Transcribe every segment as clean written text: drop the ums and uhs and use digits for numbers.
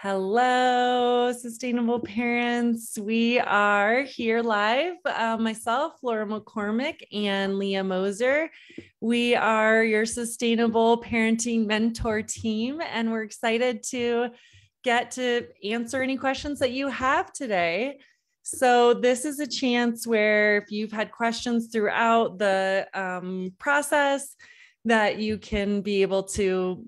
Hello, sustainable parents. We are here live. Myself, Flora McCormick, and Leah Moser. We are your sustainable parenting mentor team, and we're excited to get to answer any questions that you have today. So this is a chance where if you've had questions throughout the process, that you can be able to,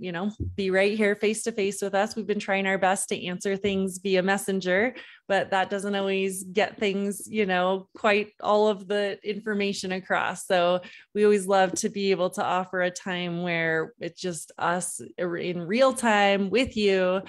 be right here face to face with us. We've been trying our best to answer things via messenger, but that doesn't always get things, quite all of the information across. So we always love to be able to offer a time where it's just us in real time with you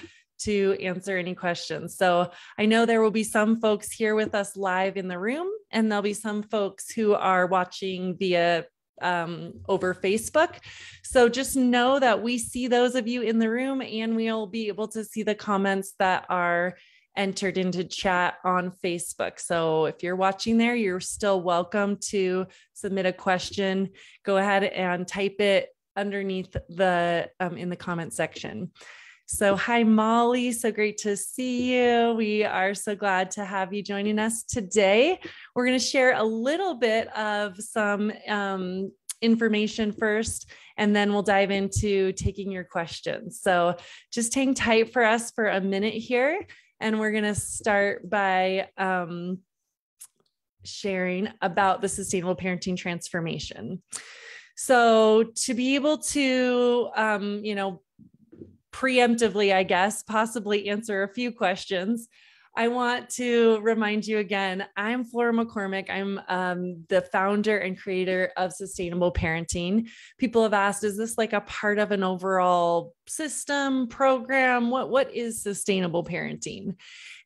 to answer any questions. So I know there will be some folks here with us live in the room, and there'll be some folks who are watching via over Facebook. So just know that we see those of you in the room, and we'll be able to see the comments that are entered into chat on Facebook. So if you're watching there, you're still welcome to submit a question. Go ahead and type it underneath the in the comment section. So hi, Molly. So great to see you. We are so glad to have you joining us today. We're going to share a little bit of some information first, and then we'll dive into taking your questions. So just hang tight for us for a minute here. And we're going to start by sharing about the sustainable parenting transformation. So to be able to, preemptively, I guess, possibly answer a few questions, I want to remind you again, I'm Flora McCormick. I'm the founder and creator of Sustainable Parenting. People have asked, is this like a part of an overall system program? What is sustainable parenting?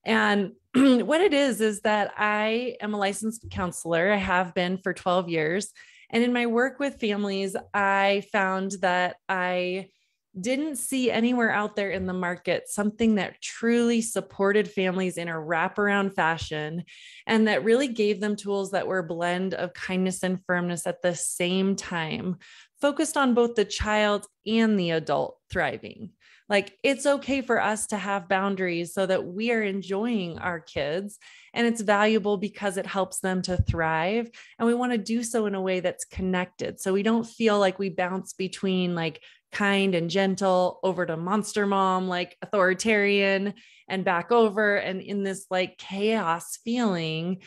And what it is that I am a licensed counselor. I have been for 12 years. And in my work with families, I found that I didn't see anywhere out there in the market something that truly supported families in a wraparound fashion, and that really gave them tools that were a blend of kindness and firmness at the same time, focused on both the child and the adult thriving. Like, it's okay for us to have boundaries so that we are enjoying our kids, and it's valuable because it helps them to thrive. And we want to do so in a way that's connected. So we don't feel like we bounce between like kind and gentle over to monster mom, like authoritarian, and back over, and in this like chaos feeling.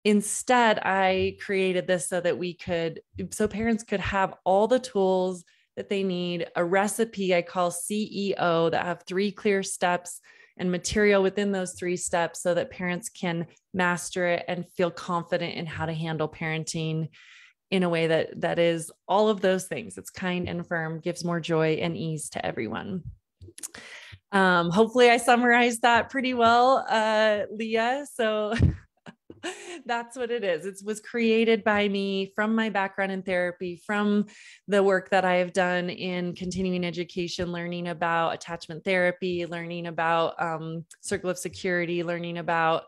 Instead, I created this so that so parents could have all the tools that they need, a recipe I call CEO that have 3 clear steps and material within those 3 steps so that parents can master it and feel confident in how to handle parenting in a way that is all of those things. It's kind and firm, gives more joy and ease to everyone. Hopefully I summarized that pretty well, Leah. So that's what it is. It was created by me from my background in therapy, from the work that I have done in continuing education, learning about attachment therapy, learning about circle of security, learning about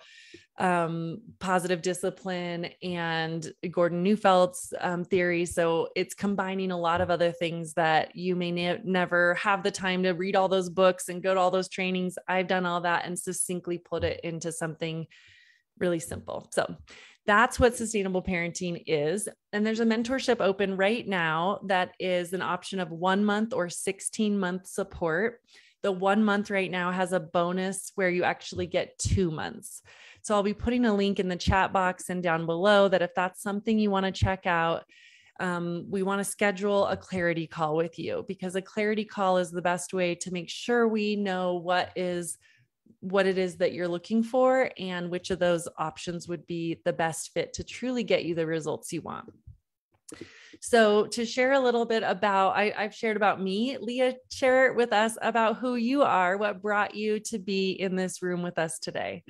positive discipline and Gordon Neufeld's theory. So it's combining a lot of other things that you may never have the time to read all those books and go to all those trainings. I've done all that and succinctly put it into something really simple. So that's what sustainable parenting is. And there's a mentorship open right now that is an option of 1 month or 16-month support. The 1 month right now has a bonus where you actually get 2 months. So I'll be putting a link in the chat box and down below that if that's something you want to check out, we want to schedule a clarity call with you, because a clarity call is the best way to make sure we know what it is that you're looking for and which of those options would be the best fit to truly get you the results you want. So to share a little bit about, I've shared about me. Leah, share with us about who you are, what brought you to be in this room with us today.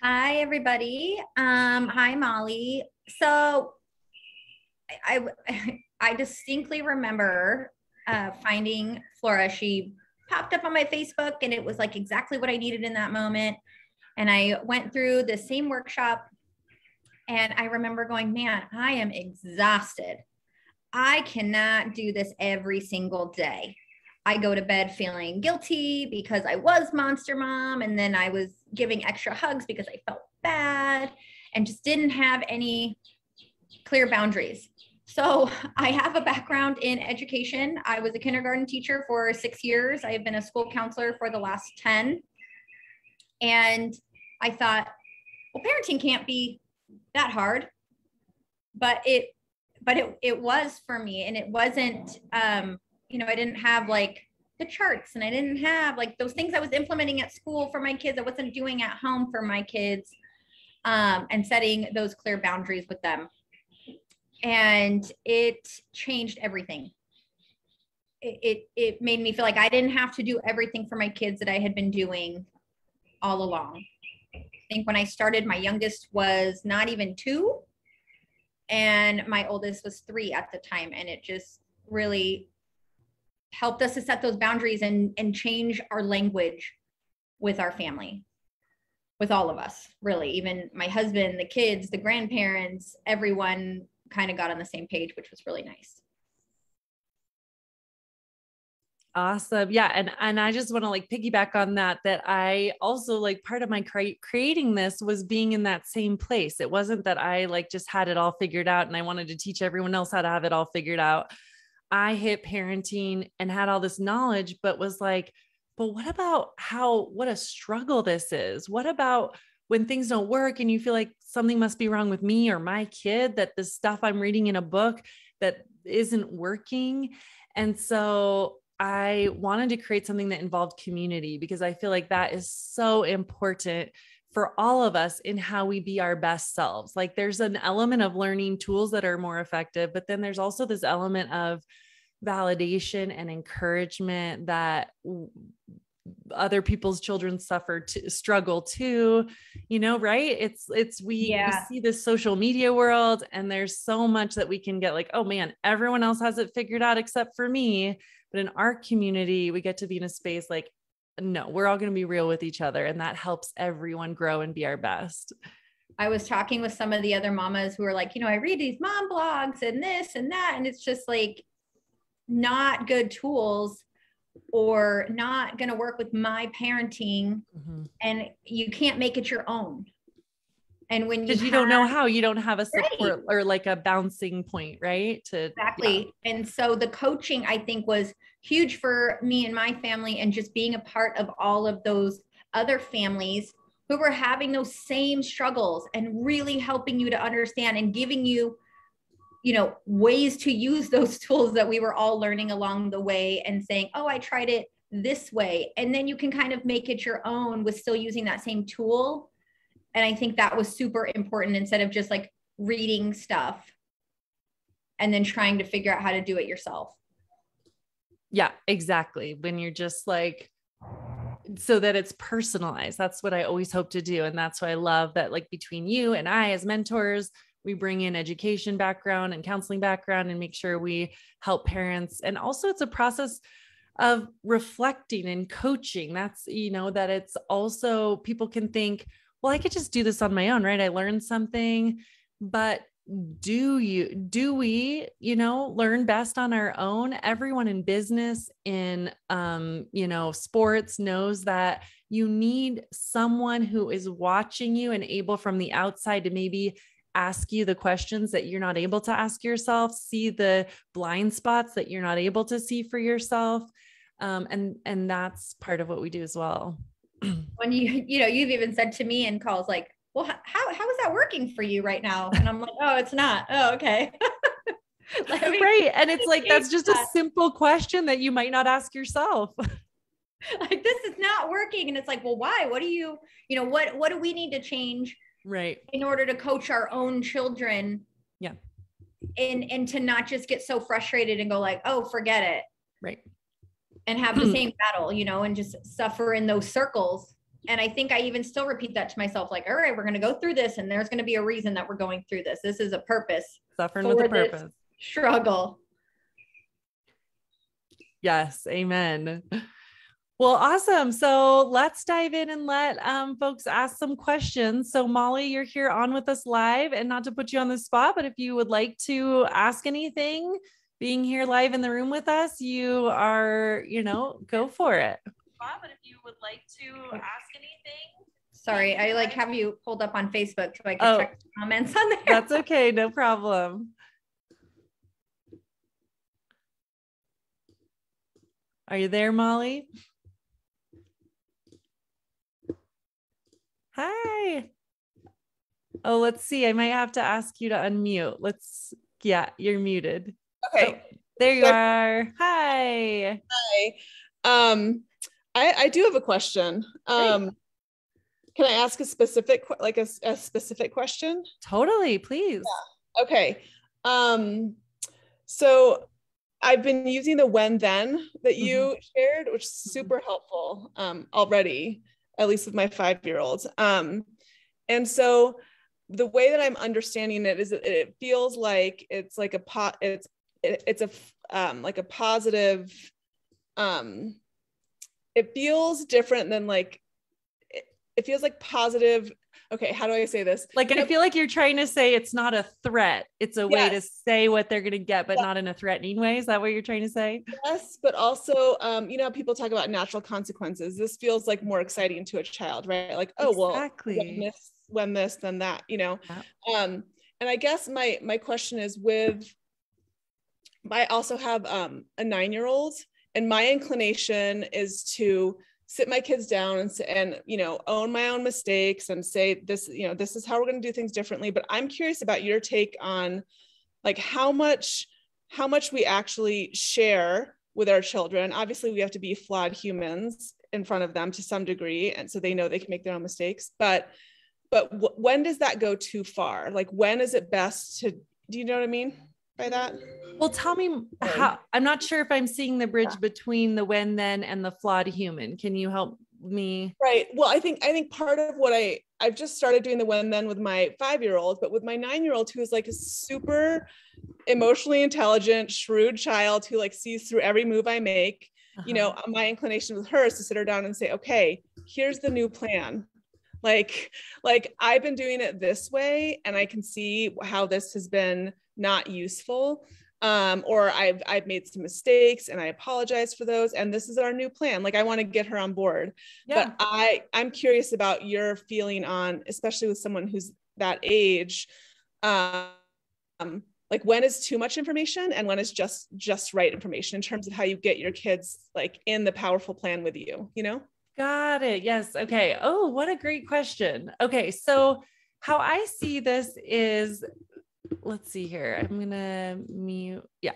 Hi, everybody. Hi, Molly. So I distinctly remember finding Flora. She popped up on my Facebook, and it was like exactly what I needed in that moment. And I went through the same workshop, and I remember going, man, I am exhausted. I cannot do this every single day. I go to bed feeling guilty because I was monster mom. And then I was giving extra hugs because I felt bad and just didn't have any clear boundaries. So I have a background in education. I was a kindergarten teacher for 6 years. I have been a school counselor for the last 10. And I thought, well, parenting can't be that hard, but it was for me. And it wasn't, I didn't have like the charts, and I didn't have like those things I was implementing at school for my kids. I wasn't doing at home for my kids, and setting those clear boundaries with them. And it changed everything. It made me feel like I didn't have to do everything for my kids that I had been doing all along. I think when I started, my youngest was not even 2, and my oldest was 3 at the time. And it just really helped us to set those boundaries and change our language with our family, with all of us, really. Even my husband, the kids, the grandparents, everyone kind of got on the same page, which was really nice. Awesome. Yeah. And I just want to like piggyback on that I also like part of my creating this was being in that same place. It wasn't that I like just had it all figured out and I wanted to teach everyone else how to have it all figured out. I hit parenting and had all this knowledge, but was like, but what about what a struggle this is? What about when things don't work and you feel like something must be wrong with me or my kid, that the stuff I'm reading in a book that isn't working? And so I wanted to create something that involved community, because I feel like that is so important for all of us in how we be our best selves. Like there's an element of learning tools that are more effective, but then there's also this element of validation and encouragement that other people's children struggle too, right? We see this social media world, and there's so much that we can get like, oh man, everyone else has it figured out except for me. But in our community, we get to be in a space like, no, we're all going to be real with each other. And that helps everyone grow and be our best. I was talking with some of the other mamas who are like, I read these mom blogs and this and that, and it's just like not good tools or not going to work with my parenting. Mm-hmm. And you can't make it your own. And when you don't know how, you don't have a support or like a bouncing point, right? Exactly. Yeah. And so the coaching, I think, was huge for me and my family, and just being a part of all of those other families who were having those same struggles, and really helping you to understand and giving you, ways to use those tools that we were all learning along the way, and saying, oh, I tried it this way. And then you can kind of make it your own with still using that same tool. And I think that was super important, instead of just like reading stuff and then trying to figure out how to do it yourself. Yeah, exactly. When you're just like, so that it's personalized. That's what I always hope to do. And that's why I love that, like between you and I as mentors, we bring in education background and counseling background and make sure we help parents. And also it's a process of reflecting and coaching. That's, that it's also, people can think, well, I could just do this on my own, right? I learned something, but do we, learn best on our own? Everyone in business, in, sports knows that you need someone who is watching you and able from the outside to maybe ask you the questions that you're not able to ask yourself, see the blind spots that you're not able to see for yourself. And that's part of what we do as well. When you've even said to me in calls like, well, how is that working for you right now? And I'm like, oh, it's not. Oh, okay. Right. And it's like, that's just a simple question that you might not ask yourself. Like, this is not working. And it's like, well, why? What do you what do we need to change? Right. In order to coach our own children. Yeah. And to not just get so frustrated and go like, oh, forget it. Right. And have the same battle, and just suffer in those circles. And I think I even still repeat that to myself, like, all right, we're going to go through this, and there's going to be a reason that we're going through this. This is a purpose. Suffering with a purpose. Struggle. Yes. Amen. Well, awesome. So let's dive in and let folks ask some questions. So Molly, you're here on with us live, and not to put you on the spot, but if you would like to ask anything, being here live in the room with us. You are, go for it. But if you would like to ask anything. Sorry, I like have you pulled up on Facebook so I can check the comments on there. That's okay, no problem. Are you there, Molly? Hi. Oh, let's see. I might have to ask you to unmute. Yeah, you're muted. Okay. Oh, there you are. Hi. Hi. I do have a question. Can I ask a specific, a specific question? Totally, please. Yeah. Okay. So I've been using the when then that you shared, which is super helpful already, at least with my 5-year-old. And so the way that I'm understanding it is that it feels like it's like a positive, it feels different than like, it feels like positive. Okay, how do I say this? Like, I feel like you're trying to say it's not a threat. It's a way to say what they're going to get, but not in a threatening way. Is that what you're trying to say? Yes, but also, people talk about natural consequences. This feels like more exciting to a child, right? Like, oh, exactly. Well, when this, then that, Yeah. And I guess my question is I also have a 9-year-old, and my inclination is to sit my kids down and own my own mistakes and say this, this is how we're going to do things differently. But I'm curious about your take on like how much we actually share with our children. Obviously, we have to be flawed humans in front of them to some degree, and so they know they can make their own mistakes. But when does that go too far? Like, when is it best to? Do you know what I mean by that? Well, tell me how. I'm not sure if I'm seeing the bridge between the when then and the flawed human. Can you help me? Right. Well, I think part of what I've just started doing the when then with my 5-year-old, but with my 9-year-old, who is like a super emotionally intelligent, shrewd child who like sees through every move I make. My inclination with her is to sit her down and say, okay, here's the new plan. Like I've been doing it this way, and I can see how this has been not useful. Or I've made some mistakes and I apologize for those. And this is our new plan. Like, I want to get her on board. Yeah. But I'm curious about your feeling on, especially with someone who's that age, like when is too much information and when is just right information in terms of how you get your kids like in the powerful plan with you, Got it. Yes. Okay. Oh, what a great question. Okay. So how I see this is, let's see here. I'm going to mute. Yeah.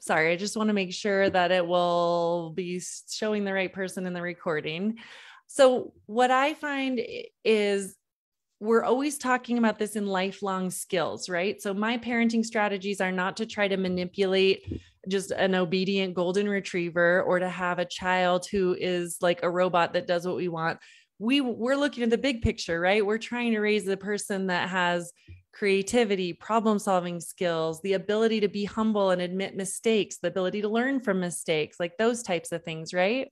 Sorry. I just want to make sure that it will be showing the right person in the recording. So what I find is we're always talking about this in lifelong skills, right? So my parenting strategies are not to try to manipulate just an obedient golden retriever or to have a child who is like a robot that does what we want. We're looking at the big picture, right? We're trying to raise the person that has creativity, problem-solving skills, the ability to be humble and admit mistakes, the ability to learn from mistakes, like those types of things, right?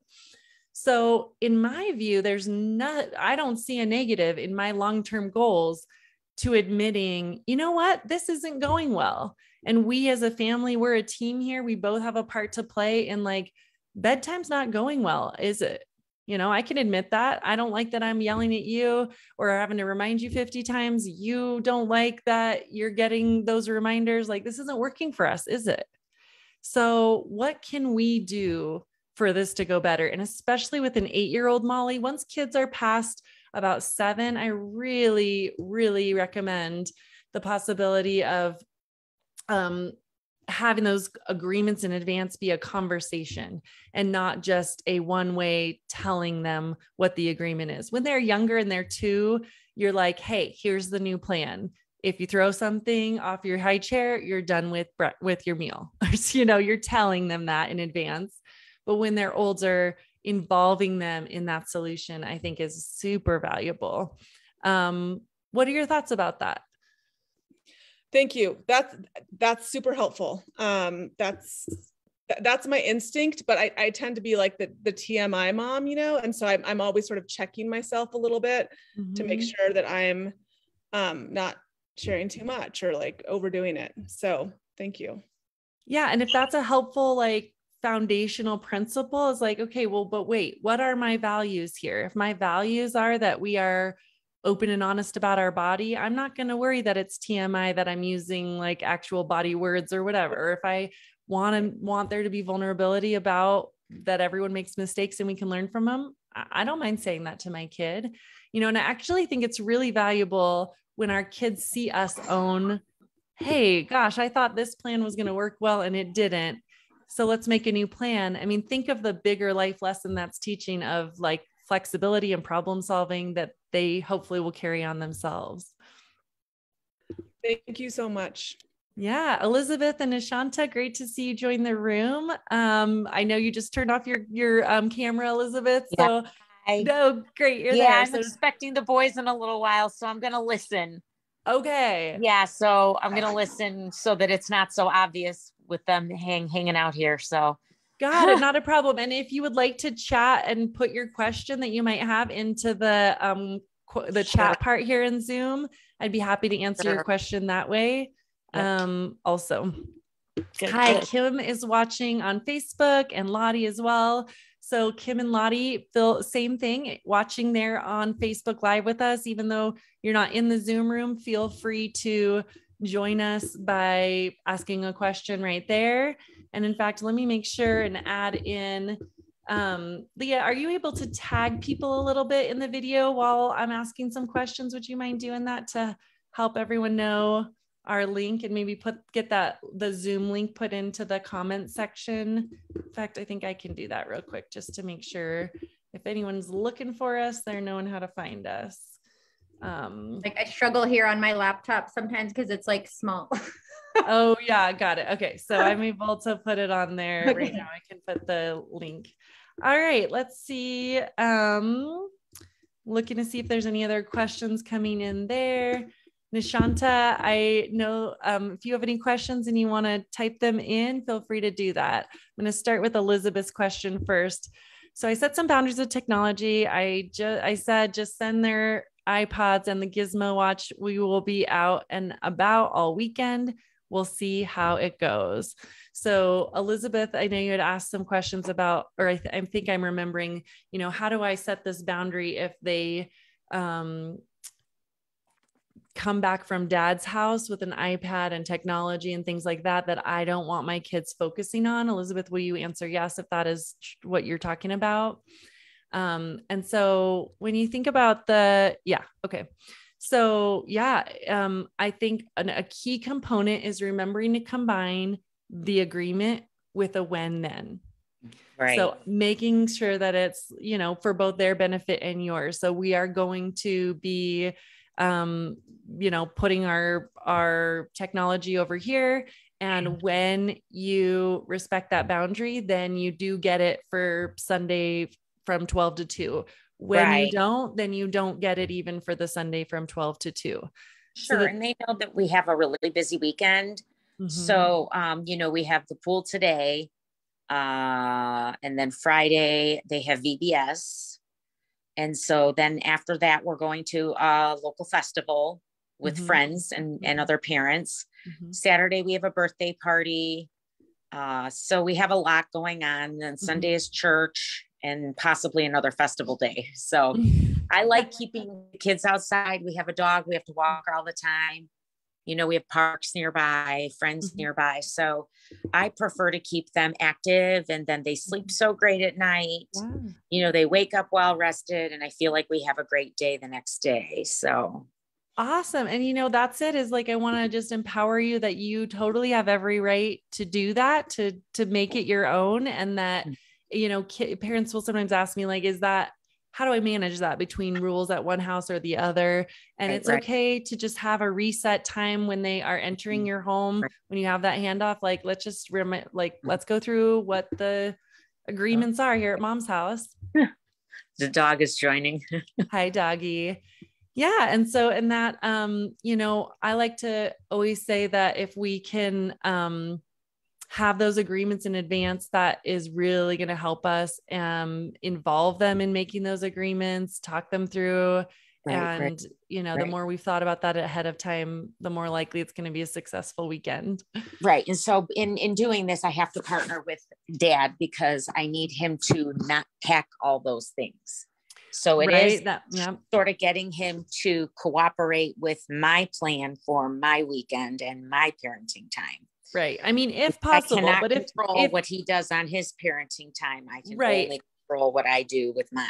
So in my view, I don't see a negative in my long-term goals to admitting, you know what, this isn't going well. And we as a family, we're a team here. We both have a part to play, and like bedtime's not going well, is it? I can admit that. I don't like that I'm yelling at you or having to remind you 50 times. You don't like that you're getting those reminders. Like, this isn't working for us, is it? So what can we do for this to go better? And especially with an 8-year-old, Molly, once kids are past about 7, I really, really recommend the possibility of having those agreements in advance be a conversation and not just a one-way telling them what the agreement is. When they're younger and they're 2, you're like, hey, here's the new plan. If you throw something off your high chair, you're done with your meal. You're telling them that in advance. But when they're older, involving them in that solution, I think is super valuable. What are your thoughts about that? Thank you. That's super helpful. That's my instinct, but I tend to be like the TMI mom, and so I'm always sort of checking myself a little bit to make sure that I'm not sharing too much or like overdoing it. So thank you. Yeah. And if that's a helpful, like, foundational principle is like, okay, well, but wait, what are my values here? If my values are that we are open and honest about our body, I'm not going to worry that it's TMI, that I'm using like actual body words or whatever. If I want there to be vulnerability about that, everyone makes mistakes and we can learn from them, I don't mind saying that to my kid, and I actually think it's really valuable when our kids see us own, hey, gosh, I thought this plan was going to work well and it didn't. So let's make a new plan. I mean, think of the bigger life lesson that's teaching of like flexibility and problem solving that they hopefully will carry on themselves. Thank you so much. Yeah. Elizabeth and Ashanta, great to see you join the room. I know you just turned off your camera, Elizabeth. So no, great. You're there. I'm expecting the boys in a little while, so I'm going to listen. Okay. Yeah. So I'm going to listen so that it's not so obvious with them hanging out here. So got it. Not a problem. And if you would like to chat and put your question that you might have into the chat part here in Zoom, I'd be happy to answer your question that way. Also, hi, Kim is watching on Facebook and Lottie as well. So Kim and Lottie, same thing, watching there on Facebook Live with us. Even though you're not in the Zoom room, feel free to join us by asking a question right there. And in fact, let me make sure and add in, Leah, are you able to tag people a little bit in the video while I'm asking some questions? Would you mind doing that to help everyone know our link, and maybe get the Zoom link put into the comment section? In fact, I think I can do that real quick just to make sure if anyone's looking for us, they're knowing how to find us. Like I struggle here on my laptop sometimes because it's like small. Oh yeah, got it. Okay, so I'm able to put it on there right now. I can put the link. All right, let's see. Looking to see if there's any other questions coming in there. Nishanta, I know if you have any questions and you want to type them in, feel free to do that. I'm going to start with Elizabeth's question first. So I set some boundaries with technology. I said just send their iPods and the Gizmo watch. We will be out and about all weekend. We'll see how it goes. So Elizabeth, I know you had asked some questions about, or I think I'm remembering, how do I set this boundary if they come back from dad's house with an iPad and technology and things like that, that I don't want my kids focusing on? Elizabeth, will you answer yes, if that is what you're talking about? And so when you think about okay. So I think a key component is remembering to combine the agreement with a when then. Right. So making sure that it's, for both their benefit and yours. So we are going to be, putting our technology over here. And when you respect that boundary, then you do get it for Sunday from 12 to 2. When you don't, then you don't get it even for the Sunday from 12 to 2. Sure. And they know that we have a really busy weekend. Mm-hmm. So, we have the pool today. And then Friday they have VBS. And so then after that, we're going to a local festival with friends and other parents. Saturday, we have a birthday party. So we have a lot going on. And Sunday is church and possibly another festival day. So I like keeping the kids outside. We have a dog. We have to walk her all the time. We have parks nearby, friends nearby. So I prefer to keep them active, and then they sleep so great at night. Wow. They wake up well rested, and I feel like we have a great day the next day. So awesome. And that's it, is like, I want to just empower you that you totally have every right to do that, to make it your own. And that, parents will sometimes ask me, like, how do I manage that between rules at one house or the other? And it's okay to just have a reset time when they are entering your home, when you have that handoff, like, let's just let's go through what the agreements are here at mom's house. The dog is joining. Hi, doggy. Yeah. And so in that, I like to always say that if we can have those agreements in advance, that is really going to help us involve them in making those agreements, talk them through, And, you know, the more we've thought about that ahead of time, the more likely it's going to be a successful weekend. Right. And so in doing this, I have to partner with Dad because I need him to not pack all those things. So it is sort of getting him to cooperate with my plan for my weekend and my parenting time. Right. I mean, if possible, but if what he does on his parenting time, I can only control what I do with mine.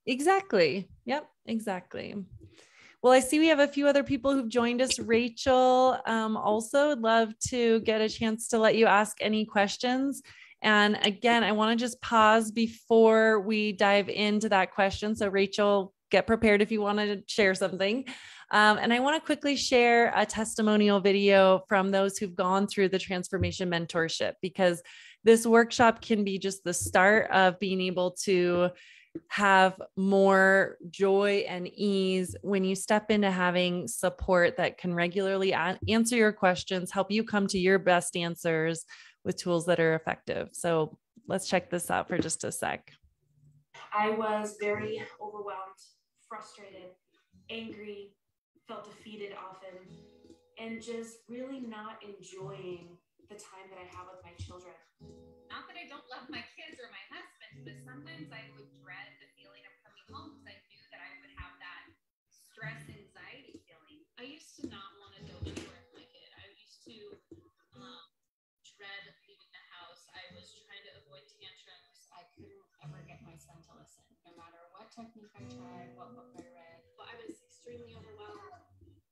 Exactly. Yep. Exactly. Well, I see we have a few other people who've joined us. Rachel, also would love to get a chance to let you ask any questions. And again, I want to just pause before we dive into that question. So Rachel, get prepared if you want to share something. And I want to quickly share a testimonial video from those who've gone through the transformation mentorship, because this workshop can be just the start of being able to have more joy and ease when you step into having support that can regularly answer your questions, help you come to your best answers with tools that are effective. So let's check this out for just a sec. I was very overwhelmed, frustrated, angry, felt defeated often, and just really not enjoying the time that I have with my children. Not that I don't love my kids or my husband, but sometimes I would dread the feeling of coming home because I knew that I would have that stress, anxiety feeling. I used to not want to go anywhere with my kid. I used to dread leaving the house. I was trying to avoid tantrums. I couldn't ever get my son to listen, no matter what technique I tried, what book I read. But I was extremely overwhelmed.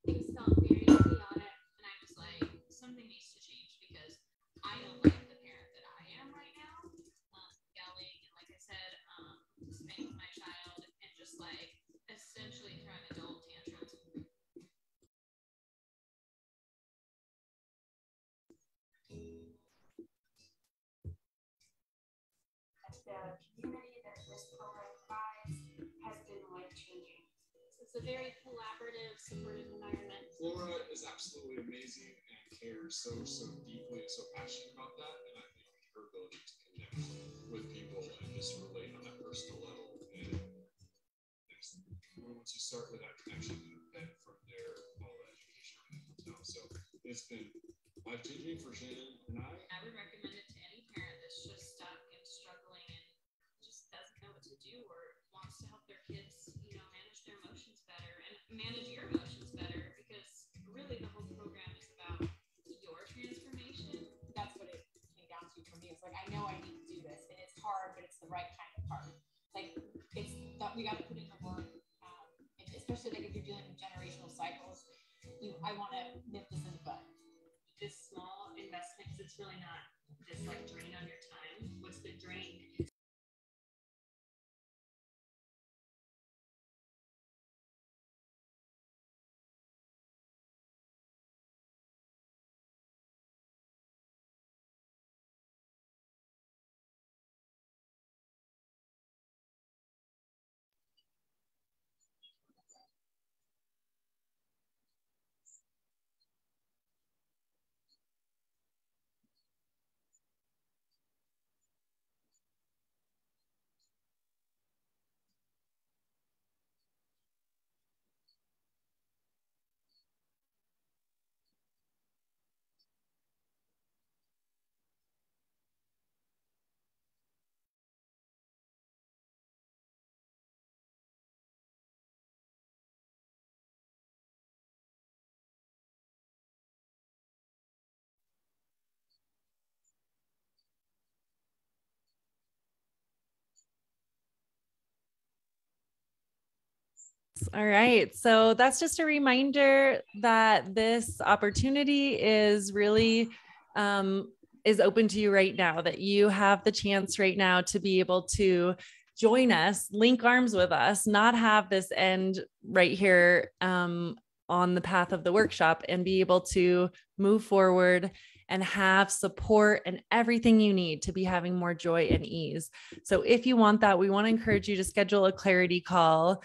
Things felt very chaotic, and I was like, something needs to change because I don't like the parent that I am right now. Yelling and, like I said, spanking my child and just like essentially throwing adult tantrums. The community that this program provides has been life-changing. It's a very collaborative, supportive environment. Flora is absolutely amazing and cares so deeply and so passionate about that. And I think her ability to connect with people and just relate on that personal level. And once you start with that connection, then from there, all the education comes down. So it's been life-changing for Shannon and I. I would recommend it to any parent that's just stuck and struggling and just doesn't know what to do or wants to help their kids, manage their emotions better and manage your emotions better, because really the whole program is about your transformation. That's what it came down to for me. It's like, I know I need to do this and it's hard, but it's the right kind of hard. Like, it's that we got to put in the work, and especially like if you're dealing with generational cycles. I want to nip this in the bud. This small investment, because it's really not this like drain on your time. What's been drained? All right. So that's just a reminder that this opportunity is really is open to you right now, that you have the chance right now to be able to join us, link arms with us, not have this end right here on the path of the workshop, and be able to move forward and have support and everything you need to be having more joy and ease. So if you want that, we want to encourage you to schedule a clarity call.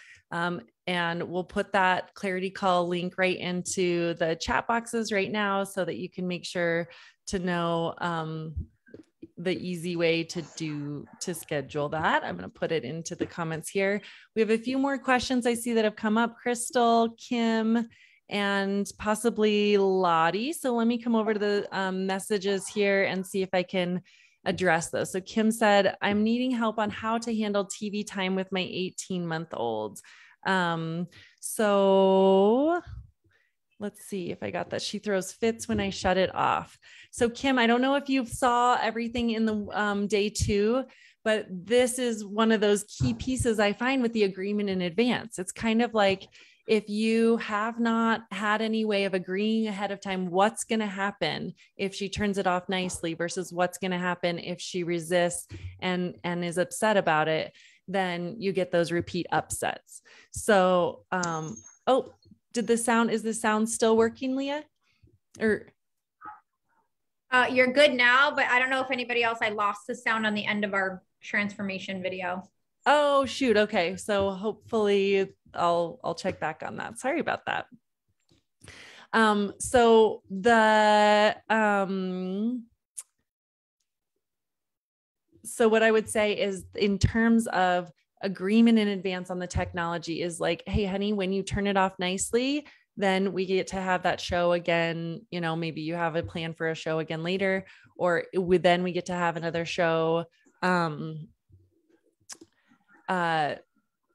And we'll put that clarity call link right into the chat boxes right now so that you can make sure to know the easy way to schedule that. I'm going to put it into the comments here. We have a few more questions I see that have come up. Crystal, Kim, and possibly Lottie. So let me come over to the messages here and see if I can address those. So Kim said, I'm needing help on how to handle TV time with my 18-month-old. So let's see if I got that. She throws fits when I shut it off. So Kim, I don't know if you saw everything in the day 2, but this is one of those key pieces I find with the agreement in advance. It's kind of like, if you have not had any way of agreeing ahead of time, what's going to happen if she turns it off nicely versus what's going to happen if she resists and is upset about it, then you get those repeat upsets. So, oh, is the sound still working, Leah? Or you're good now, but I don't know if anybody else, I lost the sound on the end of our transformation video. Oh, shoot. Okay. So hopefully I'll check back on that. Sorry about that. So what I would say is, in terms of agreement in advance on the technology, is like, hey, honey, when you turn it off nicely, then we get to have that show again. You know, maybe you have a plan for a show again later, or then we get to have another show,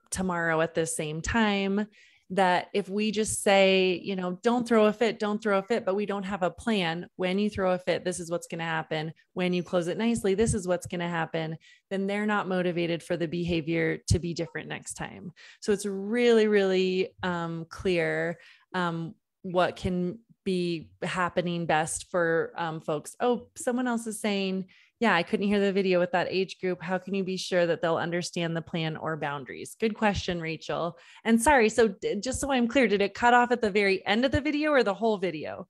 tomorrow at the same time. That if we just say, you know, don't throw a fit, but we don't have a plan. When you throw a fit, this is what's going to happen. When you close it nicely, this is what's going to happen. Then they're not motivated for the behavior to be different next time. So it's really, really clear what can be happening best for folks. Oh, someone else is saying, yeah, I couldn't hear the video with that age group. How can you be sure that they'll understand the plan or boundaries? Good question, Rachel. And sorry, so just so I'm clear, did it cut off at the very end of the video or the whole video?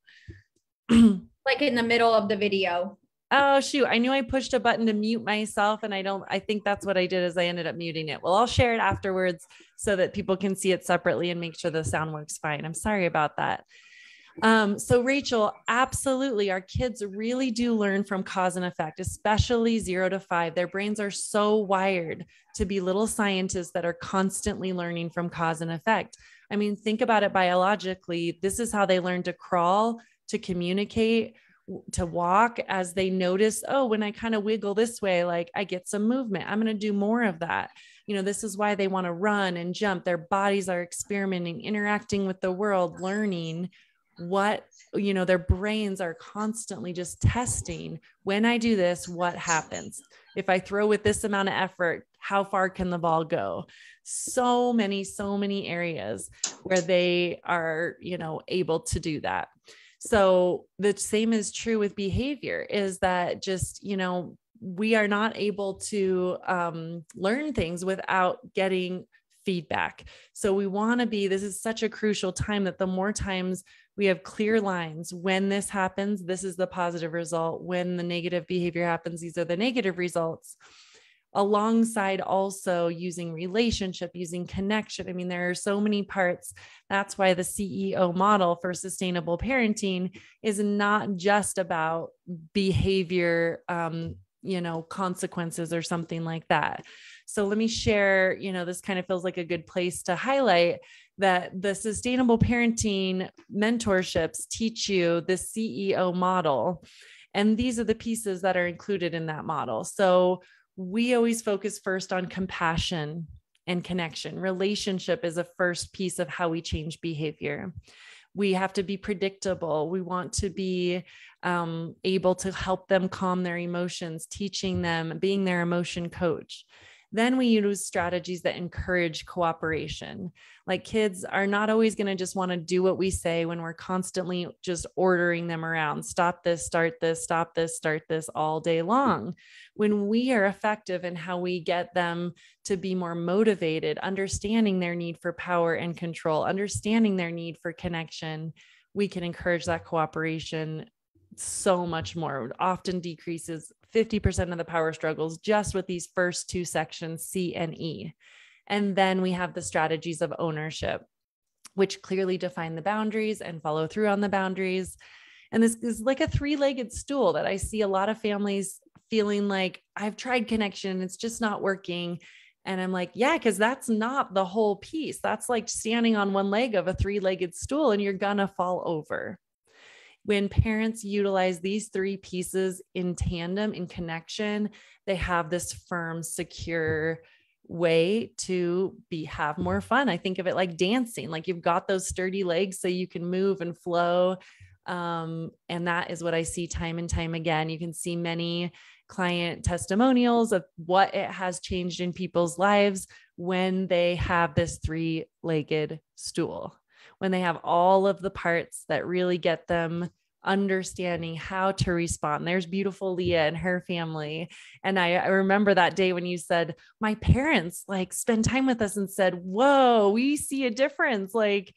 Like in the middle of the video. Oh, shoot. I knew I pushed a button to mute myself, and I think that's what I did, is I ended up muting it. Well, I'll share it afterwards so that people can see it separately and make sure the sound works fine. I'm sorry about that. So Rachel, absolutely. Our kids really do learn from cause and effect, especially 0 to 5. Their brains are so wired to be little scientists that are constantly learning from cause and effect. I mean, think about it biologically. This is how they learn to crawl, to communicate, to walk, as they notice, oh, when I kind of wiggle this way, like I get some movement, I'm going to do more of that. You know, this is why they want to run and jump. Their bodies are experimenting, interacting with the world, learning what, you know, their brains are constantly just testing. When I do this, what happens? If I throw with this amount of effort, how far can the ball go? So many areas where they are, you know, able to do that. So the same is true with behavior, is that just, you know, we are not able to learn things without getting feedback. So we want to be, this is such a crucial time, that the more times we have clear lines, when this happens, this is the positive result. When the negative behavior happens, these are the negative results. Alongside also using relationship, using connection. I mean, there are so many parts. That's why the CEO model for sustainable parenting is not just about behavior, you know, consequences or something like that. So let me share, you know, this kind of feels like a good place to highlight that the sustainable parenting mentorships teach you the CEO model. And these are the pieces that are included in that model. So we always focus first on compassion and connection. Relationship is a first piece of how we change behavior. We have to be predictable. We want to be able to help them calm their emotions, teaching them, being their emotion coach. Then we use strategies that encourage cooperation. Like, kids are not always going to just want to do what we say when we're constantly just ordering them around. Stop this, start this, stop this, start this all day long. When we are effective in how we get them to be more motivated, understanding their need for power and control, understanding their need for connection, we can encourage that cooperation so much more. It often decreases 50% of the power struggles just with these first two sections, C and E. And then we have the strategies of ownership, which clearly define the boundaries and follow through on the boundaries. And this is like a 3-legged stool that I see a lot of families feeling like I've tried connection, it's just not working. And I'm like, yeah, because that's not the whole piece. That's like standing on one leg of a three-legged stool and you're gonna fall over. When parents utilize these three pieces in tandem, in connection, they have this firm, secure way to have more fun. I think of it like dancing, like you've got those sturdy legs so you can move and flow. And that is what I see time and time again. You can see many client testimonials of what it has changed in people's lives when they have this three-legged stool, when they have all of the parts that really get them understanding how to respond. There's beautiful Leah and her family. And I remember that day when you said, my parents like spend time with us and said, whoa, we see a difference. Like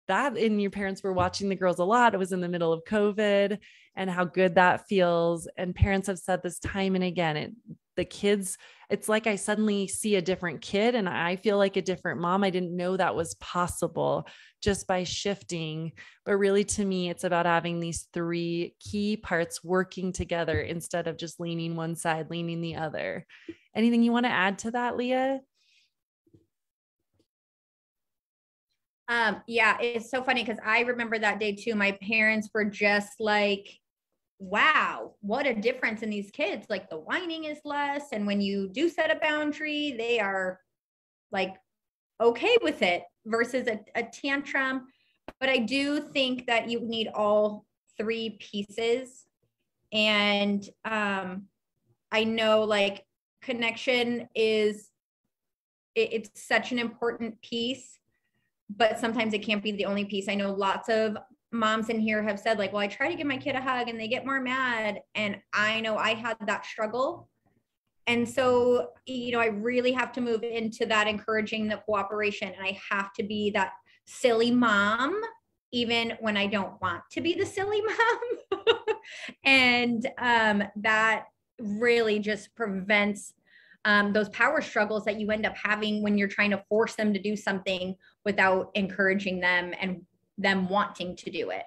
that, and your parents were watching the girls a lot. It was in the middle of COVID, and how good that feels. And parents have said this time and again, the kids, it's like I suddenly see a different kid and I feel like a different mom. I didn't know that was possible just by shifting. But really, to me, it's about having these three key parts working together instead of just leaning one side, leaning the other. Anything you want to add to that, Leah? Yeah, it's so funny because I remember that day too. My parents were just like, wow, what a difference in these kids. Like the whining is less. And when you do set a boundary, they are like okay with it versus a tantrum. But I do think that you need all three pieces. And I know like connection is, it's such an important piece, but sometimes it can't be the only piece. I know lots of moms in here have said like, well, I try to give my kid a hug and they get more mad. And I know I had that struggle. And so, you know, I really have to move into that encouraging the cooperation. And I have to be that silly mom, even when I don't want to be the silly mom. And that really just prevents those power struggles that you end up having when you're trying to force them to do something without encouraging them and them wanting to do it.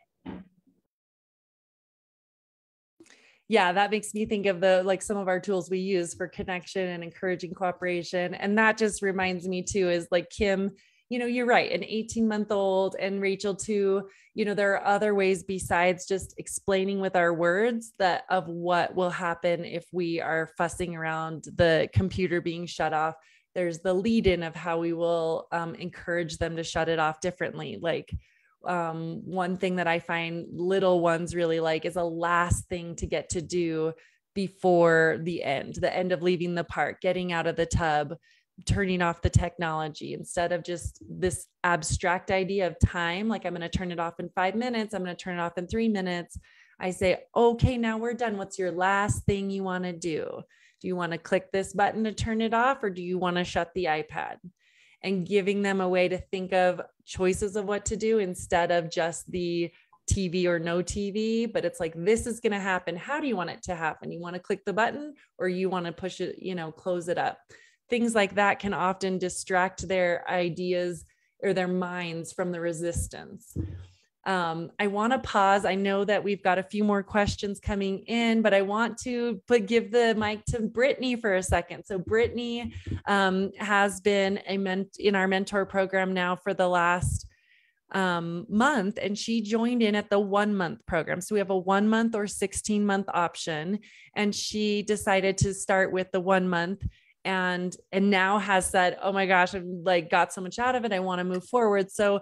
Yeah, that makes me think of the, like some of our tools we use for connection and encouraging cooperation. And that just reminds me too, is like Kim, you know, you're right, an 18-month-old, and Rachel too, you know, there are other ways besides just explaining with our words that of what will happen if we are fussing around the computer being shut off. There's the lead in of how we will encourage them to shut it off differently. Like one thing that I find little ones really like is a last thing to get to do before the end of leaving the park, getting out of the tub, turning off the technology, instead of just this abstract idea of time. Like I'm going to turn it off in 5 minutes. I'm going to turn it off in 3 minutes. I say, okay, now we're done. What's your last thing you want to do? Do you want to click this button to turn it off, or do you want to shut the iPad? And giving them a way to think of choices of what to do instead of just the TV or no TV, but it's like, this is going to happen. How do you want it to happen? You want to click the button, or you want to push it, you know, close it up? Things like that can often distract their ideas or their minds from the resistance. I want to pause. I know that we've got a few more questions coming in, but I want to give the mic to Brittany for a second. So Brittany has been in our mentor program now for the last month, and she joined in at the 1 month program. So we have a 1 month or 16-month option, and she decided to start with the 1 month. And now has said, oh my gosh, I've like got so much out of it. I want to move forward. So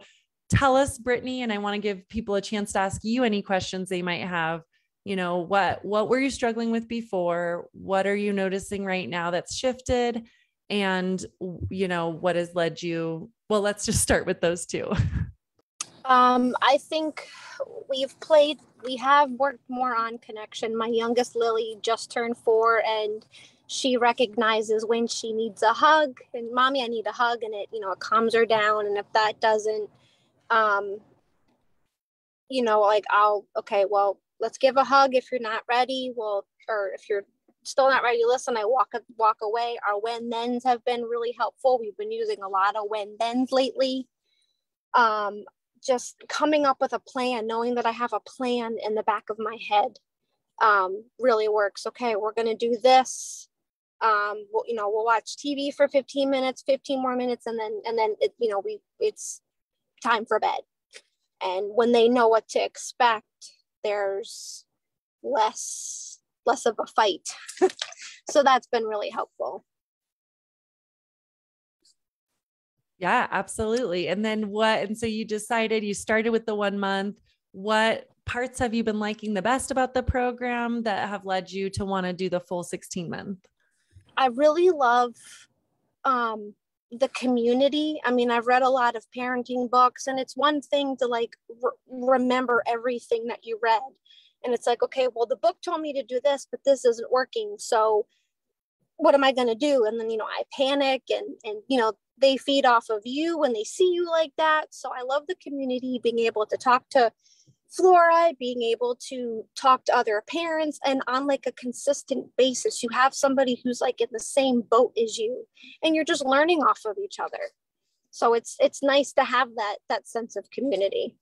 tell us, Brittany, and I want to give people a chance to ask you any questions they might have. You know, what were you struggling with before? What are you noticing right now that's shifted? And, you know, what has led you? Well, let's just start with those two. I think we have worked more on connection. My youngest Lily just turned 4, and she recognizes when she needs a hug, and mommy, I need a hug. And it, you know, it calms her down. And if that doesn't, you know, like okay, well, let's give a hug. If you're not ready, well, or if you're still not ready to listen, I walk away. Our when thens have been really helpful. We've been using a lot of when thens lately. Just coming up with a plan, knowing that I have a plan in the back of my head. really works. Okay, we're going to do this. We'll watch TV for 15 minutes, 15 more minutes. And then it's time for bed. And when they know what to expect, there's less of a fight. So that's been really helpful. Yeah, absolutely. And then and so you started with the 1 month. What parts have you been liking the best about the program that have led you to want to do the full 16-month? I really love the community. I mean, I've read a lot of parenting books, and it's one thing to remember everything that you read. And it's like, okay, well, the book told me to do this, but this isn't working. So what am I going to do? And then, I panic and they feed off of you when they see you like that. So I love the community, being able to talk to Flora, being able to talk to other parents, and on like a consistent basis, you have somebody who's like in the same boat as you, and you're just learning off of each other. So it's nice to have that sense of community.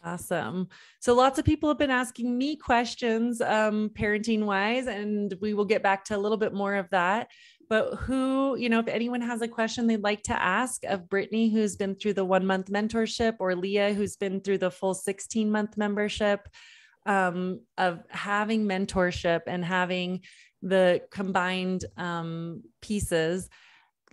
Awesome. So lots of people have been asking me questions, parenting wise, and we will get back to a little bit more of that. But if anyone has a question they'd like to ask of Brittany, who's been through the 1 month mentorship, or Leah, who's been through the full 16-month membership, of having mentorship and having the combined pieces,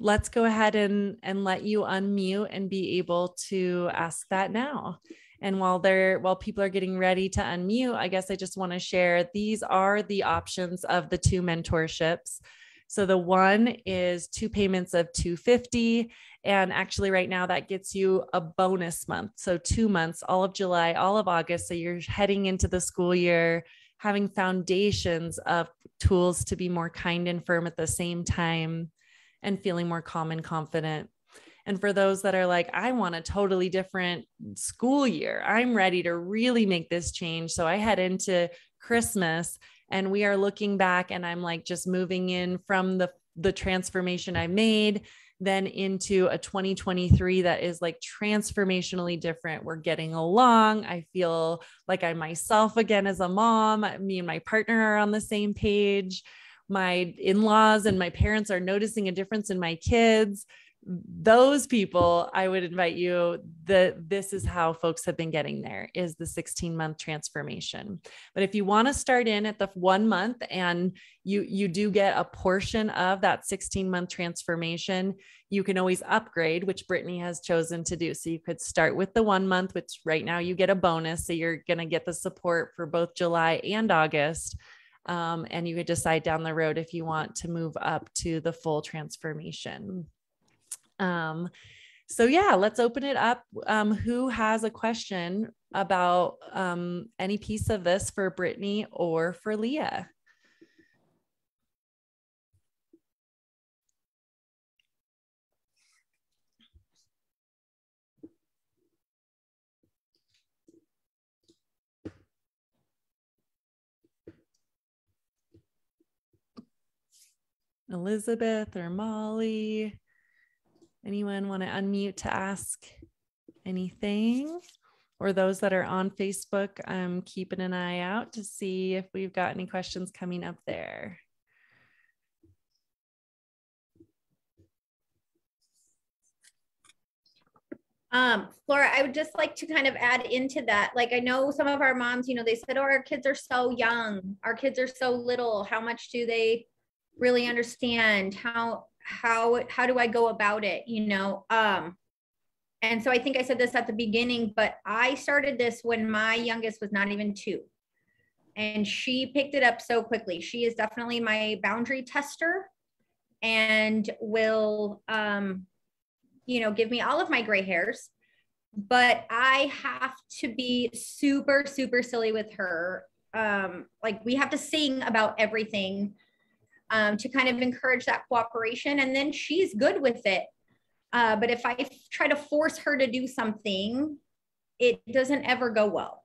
let's go ahead and let you unmute and be able to ask that now. And while people are getting ready to unmute, I guess I just want to share, these are the options of the 2 mentorships. So the one is 2 payments of $250. And actually right now that gets you a bonus month. So 2 months, all of July, all of August. So you're heading into the school year, having foundations of tools to be more kind and firm at the same time, and feeling more calm and confident. And for those that are like, I want a totally different school year, I'm ready to really make this change. So I head into Christmas and we are looking back, and I'm like just moving in from the transformation I made, then into a 2023 that is like transformationally different. We're getting along. I feel like I'm myself again as a mom. Me and my partner are on the same page. My in-laws and my parents are noticing a difference in my kids. Those people, I would invite you, this is how folks have been getting there, is the 16-month transformation. But if you want to start in at the 1 month and you do get a portion of that 16-month transformation, you can always upgrade, which Brittany has chosen to do. So you could start with the 1 month, which right now you get a bonus. So you're going to get the support for both July and August. And you could decide down the road if you want to move up to the full transformation. So yeah, let's open it up. Who has a question about any piece of this for Brittany or for Leah? Elizabeth or Molly? Anyone want to unmute to ask anything? Or those that are on Facebook, I'm keeping an eye out to see if we've got any questions coming up there. Flora, I would just like to kind of add into that. Like, I know some of our moms, they said, oh, our kids are so young. Our kids are so little. How much do they really understand? How do I go about it? And so I think I said this at the beginning, but I started this when my youngest was not even 2. And she picked it up so quickly. She is definitely my boundary tester and will, give me all of my gray hairs. But I have to be super, super silly with her. Like, we have to sing about everything to kind of encourage that cooperation. And then she's good with it. But if I try to force her to do something, it doesn't ever go well.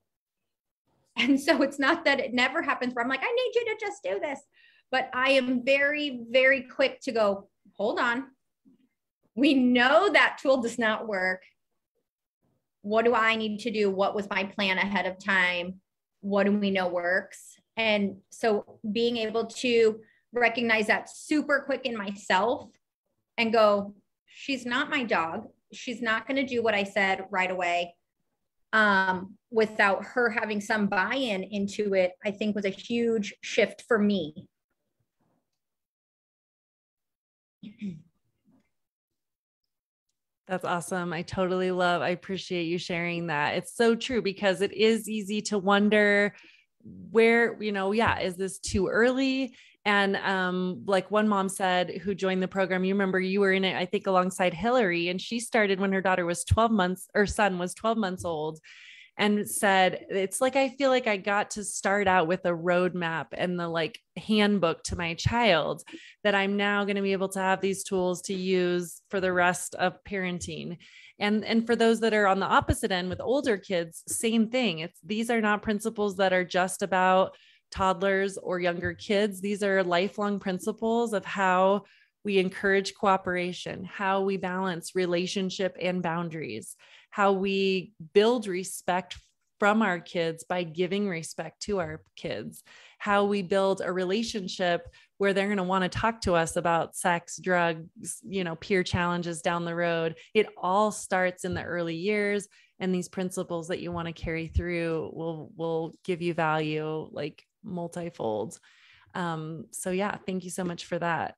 And so it's not that it never happens where I'm like, I need you to just do this. But I am very, very quick to go, hold on. We know that tool does not work. What do I need to do? What was my plan ahead of time? what do we know works? And so being able to recognize that super quick in myself and go, she's not my dog. She's not going to do what I said right away. Without her having some buy-in into it, I think was a huge shift for me. That's awesome. I appreciate you sharing that. It's so true because it is easy to wonder where, is this too early? And like one mom said who joined the program, you remember you were in it, I think, alongside Hillary, and she started when her daughter was 12 months, or son was 12 months old, and said, it's like, I feel like I got to start out with a roadmap and the like handbook to my child that I'm now going to be able to have these tools to use for the rest of parenting. And for those that are on the opposite end with older kids, same thing. These are not principles that are just about toddlers or younger kids. These are lifelong principles of how we encourage cooperation, how we balance relationship and boundaries, how we build respect from our kids by giving respect to our kids, how we build a relationship where they're going to want to talk to us about sex, drugs, peer challenges down the road. It all starts in the early years. And these principles that you want to carry through will give you value like multifold. So yeah, thank you so much for that.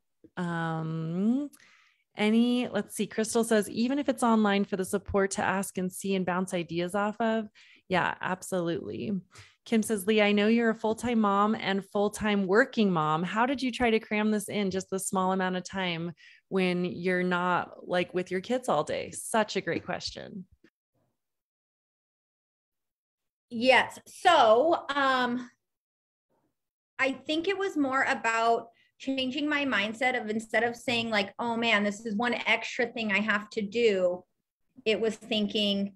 Let's see, Crystal says, even if it's online, for the support to ask and see and bounce ideas off of. Yeah, absolutely. Kim says, Lee, I know you're a full-time mom and full-time working mom. How did you try to cram this in just the small amount of time when you're not like with your kids all day? Such a great question. Yes. So, I think it was more about changing my mindset of, instead of saying like, oh man, this is one extra thing I have to do, it was thinking,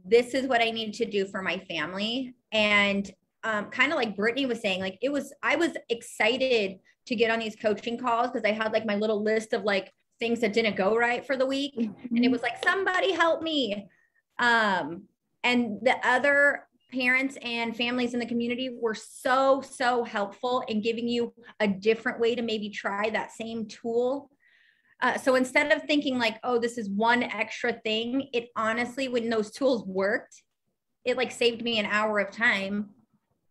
this is what I need to do for my family. And kind of like Brittany was saying, like I was excited to get on these coaching calls because I had like my little list of like things that didn't go right for the week. Mm-hmm. And it was like, somebody help me. And the other parents and families in the community were so helpful in giving you a different way to maybe try that same tool. So instead of thinking like, oh, this is one extra thing, it honestly, when those tools worked, it like saved me an hour of time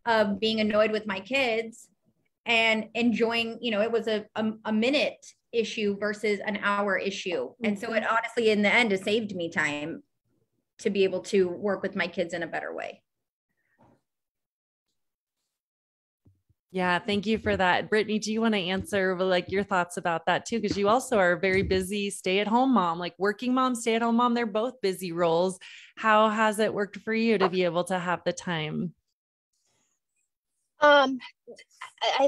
of being annoyed with my kids and enjoying, it was a minute issue versus an hour issue. Mm-hmm. And so it honestly, in the end, has saved me time to be able to work with my kids in a better way. Yeah, thank you for that. Brittany, do you want to answer like your thoughts about that too? Because you also are a very busy stay-at-home mom, like working mom, stay-at-home mom. They're both busy roles. How has it worked for you to be able to have the time? I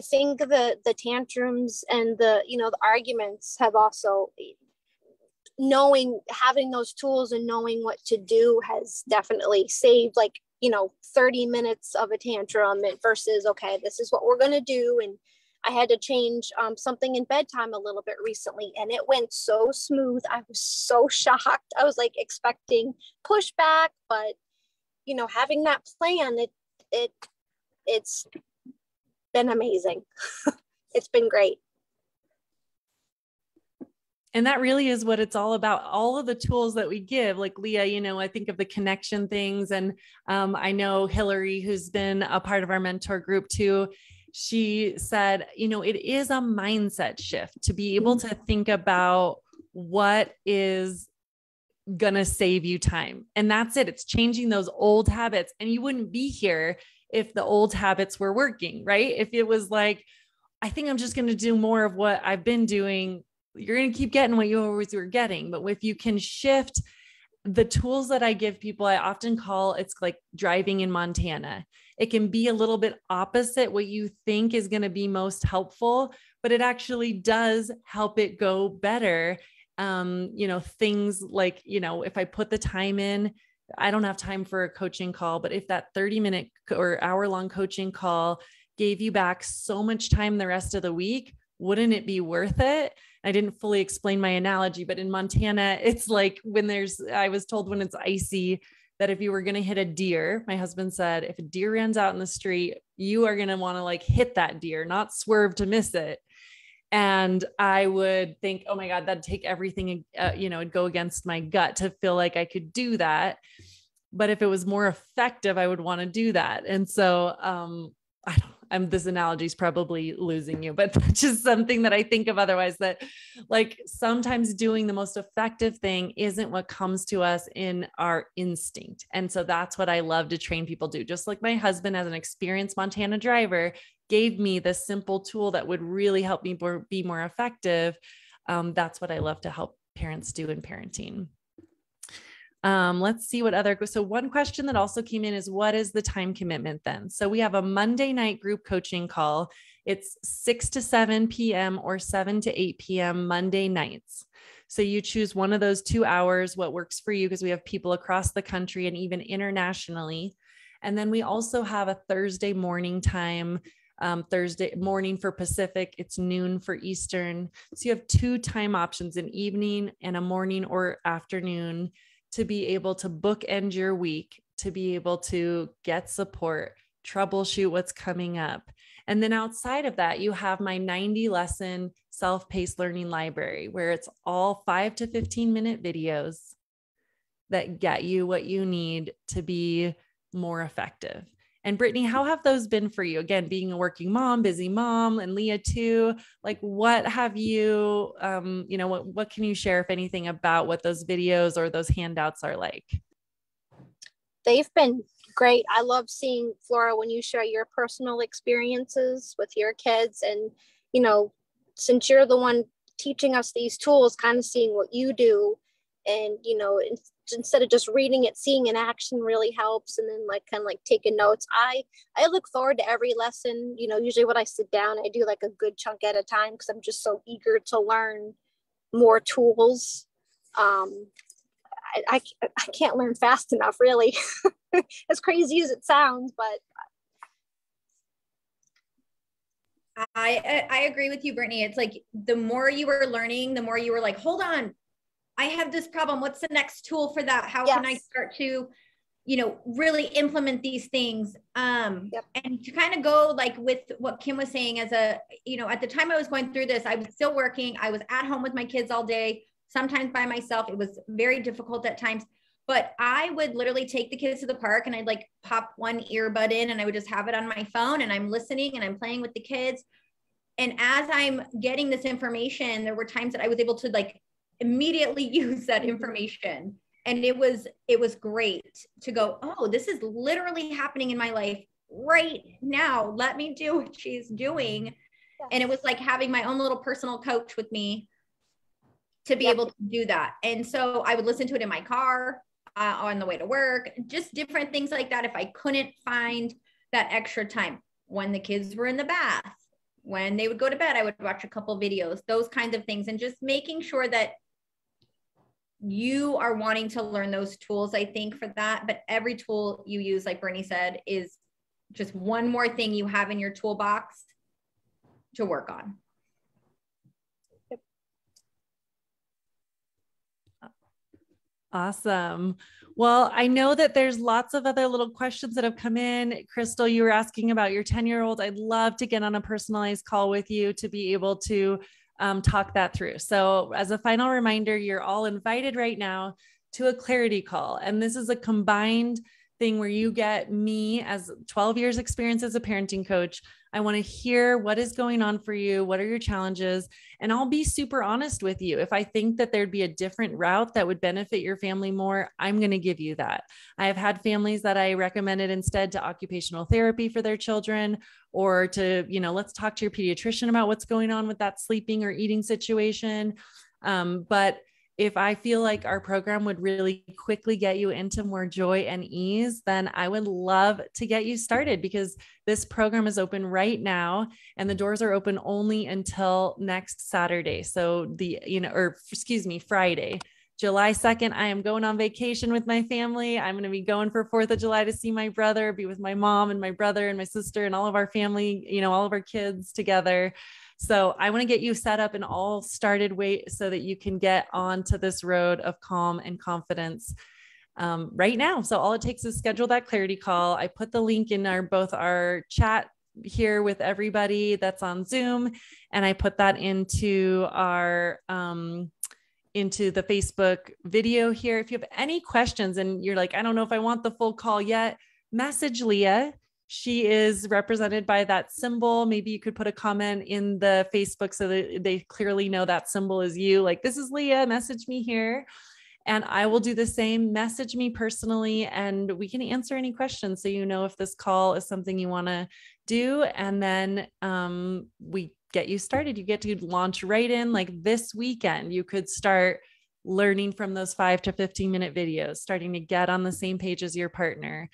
think the tantrums and the arguments have also, having those tools and knowing what to do has definitely saved 30 minutes of a tantrum versus, okay, this is what we're going to do. And I had to change something in bedtime a little bit recently, and it went so smooth. I was so shocked. I was like expecting pushback, but having that plan, it's been amazing. It's been great. And that really is what it's all about. All of the tools that we give, like Leah, I think of the connection things. And I know Hillary, who's been a part of our mentor group too, she said, it is a mindset shift to be able to think about what is going to save you time. And that's it. It's changing those old habits. And you wouldn't be here if the old habits were working, right? If it was like, I think I'm just going to do more of what I've been doing, you're going to keep getting what you always were getting. But if you can shift the tools that I give people, I often call it's like driving in Montana. It can be a little bit opposite what you think is going to be most helpful, but it actually does help it go better. Things like, if I put the time in, I don't have time for a coaching call, but if that 30-minute or hour-long coaching call gave you back so much time the rest of the week, wouldn't it be worth it? I didn't fully explain my analogy, but in Montana, it's like I was told when it's icy, that if you were going to hit a deer, my husband said, if a deer runs out in the street, you are going to want to like hit that deer, not swerve to miss it. And I would think, oh my God, that'd take everything, it'd go against my gut to feel like I could do that. But if it was more effective, I would want to do that. And so, this analogy is probably losing you, but that's just something that I think of otherwise, that like sometimes doing the most effective thing isn't what comes to us in our instinct. And so that's what I love to train people do. Just like my husband, as an experienced Montana driver, gave me the simple tool that would really help me be more effective. That's what I love to help parents do in parenting. Let's see so one question that also came in is, what is the time commitment then? So we have a Monday night group coaching call. It's 6 to 7 p.m. or 7 to 8 p.m. Monday nights. So you choose one of those 2 hours, what works for you, because we have people across the country and even internationally. And then we also have a Thursday morning time, Thursday morning for Pacific, it's noon for Eastern. So you have 2 time options, an evening and a morning or afternoon, to be able to bookend your week, to be able to get support, troubleshoot what's coming up. And then outside of that, you have my 90 lesson self-paced learning library, where it's all 5 to 15 minute videos that get you what you need to be more effective. And Brittany, how have those been for you? Again, being a working mom, busy mom, and Leah too, like what have you, what can you share, if anything, about what those videos or those handouts are like? They've been great. I love seeing, Flora, when you share your personal experiences with your kids, and, since you're the one teaching us these tools, kind of seeing what you do, and, instead of just reading it, seeing in action really helps. And then kind of taking notes. I look forward to every lesson. Usually when I sit down, I do like a good chunk at a time, because I'm just so eager to learn more tools. I can't learn fast enough, really. As crazy as it sounds, but I agree with you, Brittany. It's like the more you were learning, the more you were like, hold on, I have this problem. What's the next tool for that? How can I start to, really implement these things? And to kind of go like with what Kim was saying, as at the time I was going through this, I was still working. I was at home with my kids all day, sometimes by myself. It was very difficult at times, but I would literally take the kids to the park and I'd like pop one earbud in, and I would just have it on my phone, and I'm listening and I'm playing with the kids. And as I'm getting this information, there were times that I was able to like immediately use that information. And it was great to go, oh, this is literally happening in my life right now. Let me do what she's doing. Yeah. And it was like having my own little personal coach with me to be able to do that. And so I would listen to it in my car, on the way to work, just different things like that. If I couldn't find that extra time when the kids were in the bath, when they would go to bed, I would watch a couple videos, those kinds of things. And just making sure that you are wanting to learn those tools, I think, for that. But every tool you use, like Bernie said, is just one more thing you have in your toolbox to work on. Awesome. Well, I know that there's lots of other little questions that have come in. Crystal, you were asking about your 10-year-old. I'd love to get on a personalized call with you to be able to talk that through. So as a final reminder, you're all invited right now to a clarity call. And this is a combined thing where you get me as 12 years experience as a parenting coach. I want to hear what is going on for you. What are your challenges? And I'll be super honest with you. If I think that there'd be a different route that would benefit your family more, I'm going to give you that. I have had families that I recommended instead to occupational therapy for their children, or to, let's talk to your pediatrician about what's going on with that sleeping or eating situation. But if I feel like our program would really quickly get you into more joy and ease, then I would love to get you started, because this program is open right now and the doors are open only until next Saturday. So Friday, July 2nd, I am going on vacation with my family. I'm going to be going for 4th of July to see my brother, be with my mom and my brother and my sister and all of our family, all of our kids together. So I want to get you set up and all started so that you can get onto this road of calm and confidence. right now. So all it takes is schedule that clarity call. I put the link in both our chat here with everybody that's on Zoom, and I put that into our into the Facebook video here. If you have any questions and you're like, I don't know if I want the full call yet, message Leah. She is represented by that symbol. Maybe you could put a comment in the Facebook so that they clearly know that symbol is you. Like, this is Leah, message me here. And I will do the same. Message me personally, and we can answer any questions. So you know if this call is something you want to do. And then we get you started. You get to launch right in. Like this weekend, you could start learning from those 5 to 15-minute videos, starting to get on the same page as your partner,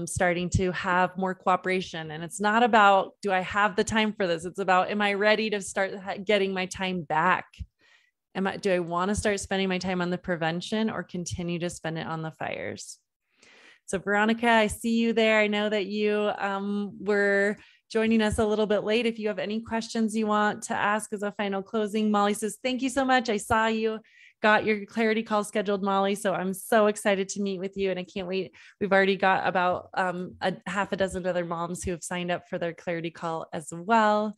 starting to have more cooperation. And it's not about, do I have the time for this? It's about, am I ready to start getting my time back? Do I want to start spending my time on the prevention or continue to spend it on the fires? So Veronica, I see you there. I know that you were joining us a little bit late. If you have any questions you want to ask as a final closing, Molly says, thank you so much. I saw you got your clarity call scheduled, Molly. So I'm so excited to meet with you, and I can't wait. We've already got about a half a dozen other moms who have signed up for their clarity call as well.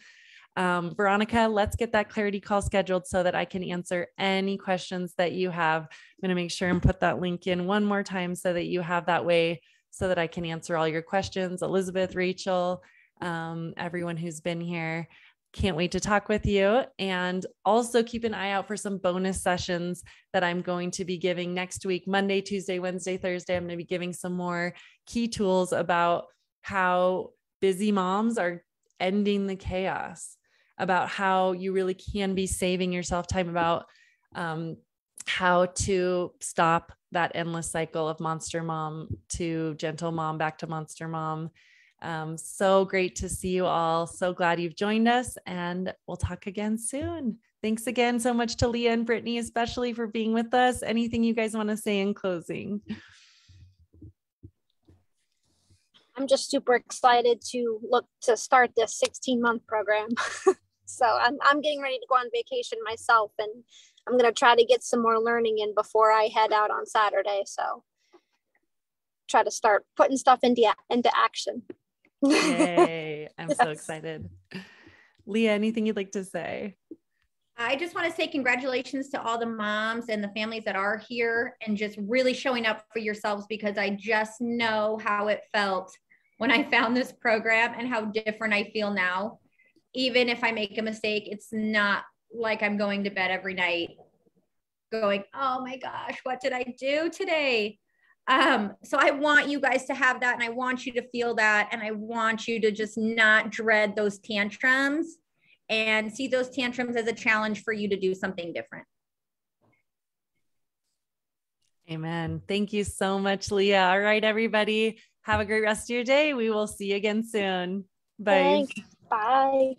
Veronica, let's get that clarity call scheduled so that I can answer any questions that you have. I'm going to make sure and put that link in one more time so that you have that way so that I can answer all your questions. Elizabeth, Rachel, everyone who's been here. Can't wait to talk with you. And also keep an eye out for some bonus sessions that I'm going to be giving next week, Monday, Tuesday, Wednesday, Thursday. I'm going to be giving some more key tools about how busy moms are ending the chaos, about how you really can be saving yourself time, about how to stop that endless cycle of monster mom to gentle mom, back to monster mom. So great to see you all. So glad you've joined us, and we'll talk again soon. Thanks again so much to Leah and Brittany, especially for being with us. Anything you guys want to say in closing? I'm just super excited to start this 16-month program. So I'm getting ready to go on vacation myself, and I'm going to try to get some more learning in before I head out on Saturday. So try to start putting stuff into action. Yay. I'm Yes. so excited. Leah, anything you'd like to say? I just want to say congratulations to all the moms and the families that are here and just really showing up for yourselves, because I just know how it felt when I found this program and how different I feel now. Even if I make a mistake, it's not like I'm going to bed every night going, oh my gosh, what did I do today? So I want you guys to have that, and I want you to feel that, and I want you to just not dread those tantrums and see those tantrums as a challenge for you to do something different. Amen. Thank you so much, Leah. All right, everybody, have a great rest of your day. We will see you again soon. Bye. Thanks. Bye.